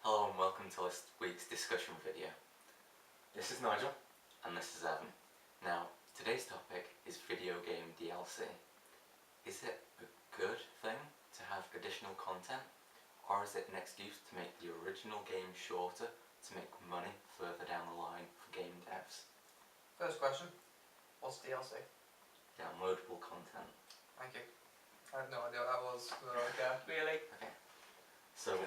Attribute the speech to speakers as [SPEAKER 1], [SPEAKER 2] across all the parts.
[SPEAKER 1] Hello and welcome to this week's discussion video. This is Nigel and this is Evan. Now, today's topic is video game DLC. Is it a good thing to have additional content, or is it an excuse to make the original game shorter to make money further down the line for game devs?
[SPEAKER 2] First question, what's DLC?
[SPEAKER 1] Downloadable content.
[SPEAKER 2] Thank you. I had no idea what that was. Really?
[SPEAKER 1] Okay. So,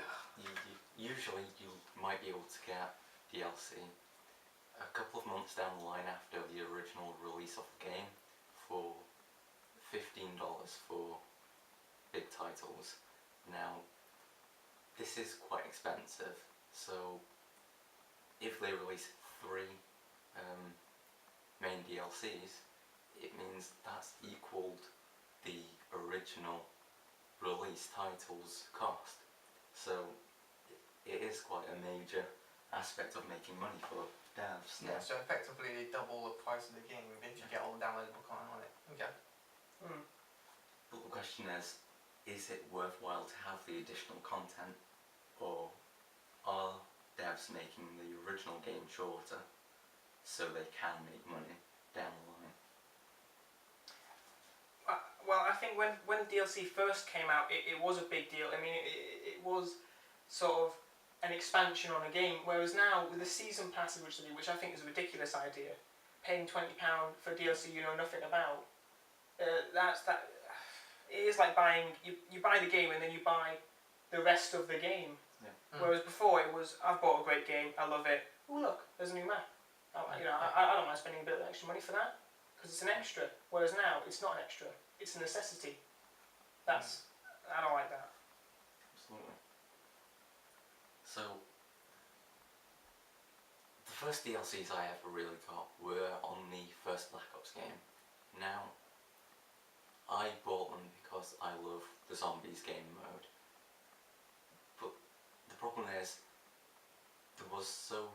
[SPEAKER 1] usually you might be able to get DLC a couple of months down the line after the original release of the game for $15 for big titles. Now, this is quite expensive, so if they release 3 main DLCs, it means that's equaled the original release title's cost. So it is quite a major aspect of making money for devs.
[SPEAKER 2] Yeah, so effectively they double the price of the game if you get all the downloadable content on it. Okay.
[SPEAKER 1] But the question is it worthwhile to have the additional content, or are devs making the original game shorter so they can make money down the line?
[SPEAKER 3] Well, I think when DLC first came out, it was a big deal. I mean, it was sort of an expansion on a game, whereas now with the season passes, which I think is a ridiculous idea, paying £20 for DLC you know nothing about, it is like buying, you buy the game and then you buy the rest of the game.
[SPEAKER 1] Yeah.
[SPEAKER 3] Whereas before it was, I've bought a great game, I love it, oh look, there's a new map. I don't mind spending a bit of extra money for that, because it's an extra, whereas now it's not an extra, it's a necessity. I don't like that.
[SPEAKER 1] Absolutely. So, the first DLCs I ever really got were on the first Black Ops game. Now, I bought them because I love the Zombies game mode. But the problem is, there was so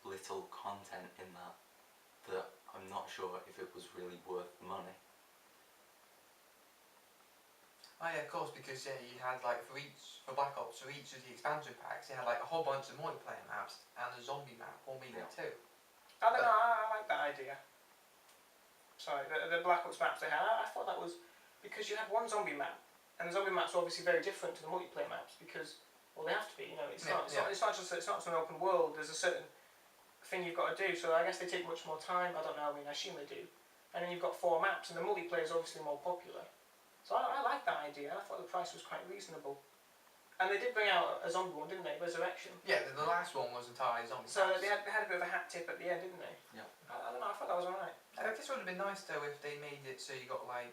[SPEAKER 1] little content in that I'm not sure if it was really worth the money.
[SPEAKER 2] Oh yeah, of course, because you had like for Black Ops, for each of the expansion packs, you had like a whole bunch of multiplayer maps and a zombie map, or maybe two.
[SPEAKER 3] I don't know, I like that idea. Sorry, the Black Ops maps they had, I thought that was because you had one zombie map, and the zombie maps are obviously very different to the multiplayer maps because, well, they have to be. You know, it's not an open world. There's a certain thing you've got to do. So I guess they take much more time. I don't know. I mean, I assume they do. And then you've got 4 maps, and the multiplayer is obviously more popular. So I like that idea. I thought the price was quite reasonable. And they did bring out a zombie one, didn't they? Resurrection.
[SPEAKER 2] Yeah, the last one was entirely zombie.
[SPEAKER 3] So they had a bit of a hat tip at the end, didn't they?
[SPEAKER 1] Yeah.
[SPEAKER 3] I don't know. I thought that was alright.
[SPEAKER 2] I guess it would have been nice though if they made it so you got like,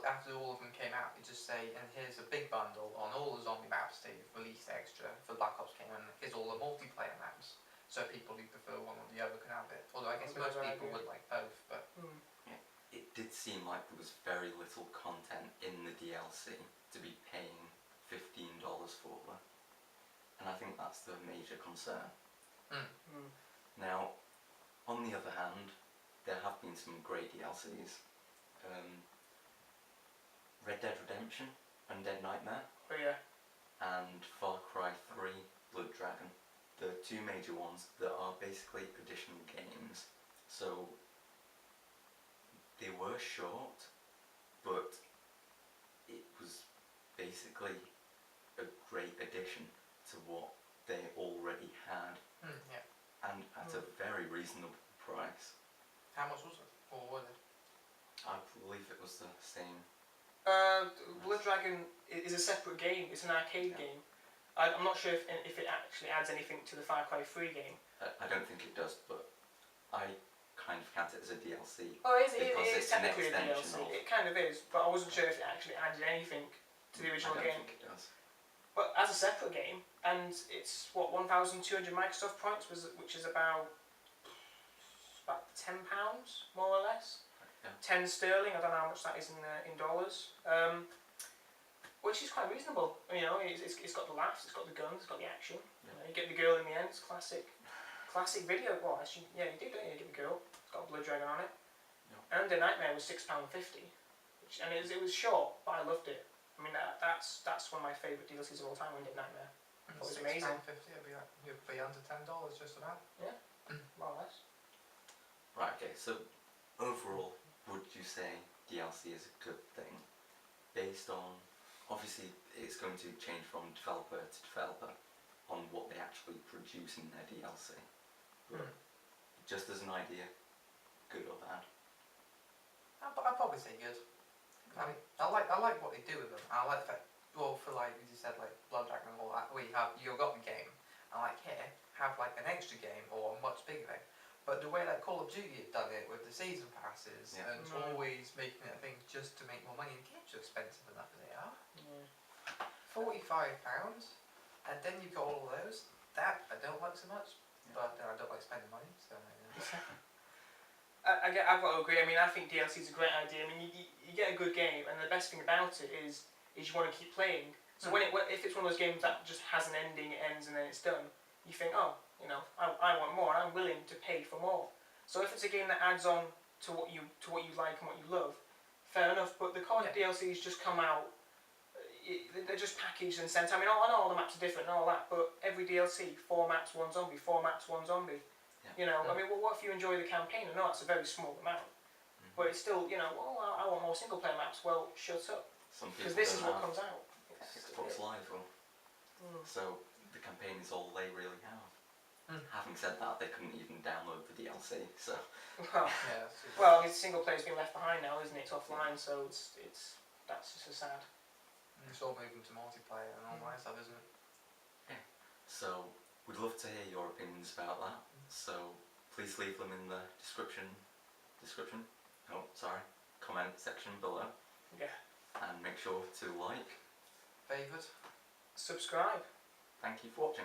[SPEAKER 2] after all of them came out, you just say, and here's a big bundle on all the zombie maps they've released extra for Black Ops came, and here's all the multiplayer maps. So people who prefer one or the other can have it. Although I guess most people would like both, but...
[SPEAKER 1] It did seem like there was very little content in the DLC to be paying $15 for them. And I think that's the major concern. Now, on the other hand, there have been some great DLCs. Red Dead Redemption, Undead Nightmare,
[SPEAKER 3] But yeah.
[SPEAKER 1] and Far Cry 3 Blood Dragon. The 2 major ones that are basically additional games. So they were short, but it was basically a great addition to what they already had,
[SPEAKER 2] yeah.
[SPEAKER 1] and at a very reasonable price.
[SPEAKER 2] How much was it? Or was it?
[SPEAKER 1] I believe it was the same.
[SPEAKER 3] Blood Dragon is a separate game. It's an arcade game. I'm not sure if it actually adds anything to the Far Cry 3 game.
[SPEAKER 1] I don't think it does, but I kind of count it as a DLC.
[SPEAKER 3] Oh, it
[SPEAKER 1] because
[SPEAKER 3] is
[SPEAKER 1] it's an
[SPEAKER 3] technically a
[SPEAKER 1] extension
[SPEAKER 3] DLC.
[SPEAKER 1] of...
[SPEAKER 3] It kind of is, but I wasn't sure if it actually added anything to the original
[SPEAKER 1] I don't
[SPEAKER 3] game.
[SPEAKER 1] think it does.
[SPEAKER 3] But as a separate game, and it's what, 1,200 Microsoft points, which is about £10 more or less.
[SPEAKER 1] Yeah.
[SPEAKER 3] 10 sterling. I don't know how much that is in dollars. Which is quite reasonable. You know, it's got the laughs, it's got the guns, it's got the action.
[SPEAKER 1] Yeah.
[SPEAKER 3] You know, you get the girl in the end. It's classic video. Well, actually, yeah, you do, don't you? You get the girl. It's got a Blood Dragon on it.
[SPEAKER 1] Yeah.
[SPEAKER 3] And the Nightmare was £6.50, and it was short, but I loved it. I mean, that's one of my favourite DLCs of all time, Undead Nightmare. That was amazing.
[SPEAKER 2] £6.50, it'd be under $10 just about.
[SPEAKER 3] More or less.
[SPEAKER 1] Right, okay, so overall, would you say DLC is a good thing? Based on, obviously it's going to change from developer to developer on what they actually produce in their DLC. But just as an idea, good or bad?
[SPEAKER 2] I'd probably say good. I mean, I like what they do with them. I like the fact, well, for like as you said, like Blood Dragon and all that, where you've got the game, and like here, have like an extra game or a much bigger thing. But the way that Call of Duty have done it with the season passes
[SPEAKER 1] Yeah.
[SPEAKER 2] and always making it a thing just to make more money, the games are expensive enough as they are.
[SPEAKER 3] Yeah.
[SPEAKER 2] £45, and then you've got all of those. That I don't like so much, but I don't like spending money, so.
[SPEAKER 3] I've got to agree. I mean, I think DLC is a great idea. I mean, you get a good game, and the best thing about it is you want to keep playing. So if it's one of those games that just has an ending, it ends and then it's done, you think, oh, you know, I want more. I'm willing to pay for more. So if it's a game that adds on to what you like and what you love, fair enough. But the COD DLCs just come out. They're just packaged and sent. I mean, I know all the maps are different and all that, but every DLC, 4 maps, 1 zombie, 4 maps, 1 zombie. You know, I mean, well, what if you enjoy the campaign? I know that's a very small amount, but it's still, you know, well, I want more single player maps. Well, shut up,
[SPEAKER 1] Some
[SPEAKER 3] because
[SPEAKER 1] people
[SPEAKER 3] this is
[SPEAKER 1] don't
[SPEAKER 3] what
[SPEAKER 1] have
[SPEAKER 3] comes out.
[SPEAKER 1] Xbox Live, or so the campaign is all they really have. Having said that, they couldn't even download the DLC, so.
[SPEAKER 3] Well,
[SPEAKER 2] Yeah.
[SPEAKER 3] well, I mean, single player's been left behind now, isn't it? It's offline, so it's that's just a sad.
[SPEAKER 2] It's all moving to multiplayer and all that stuff, isn't it?
[SPEAKER 1] So we'd love to hear your opinions about that. So please leave them in the comment section below.
[SPEAKER 3] Yeah.
[SPEAKER 1] And make sure to like.
[SPEAKER 2] Favourite?
[SPEAKER 3] Subscribe.
[SPEAKER 1] Thank you for watching.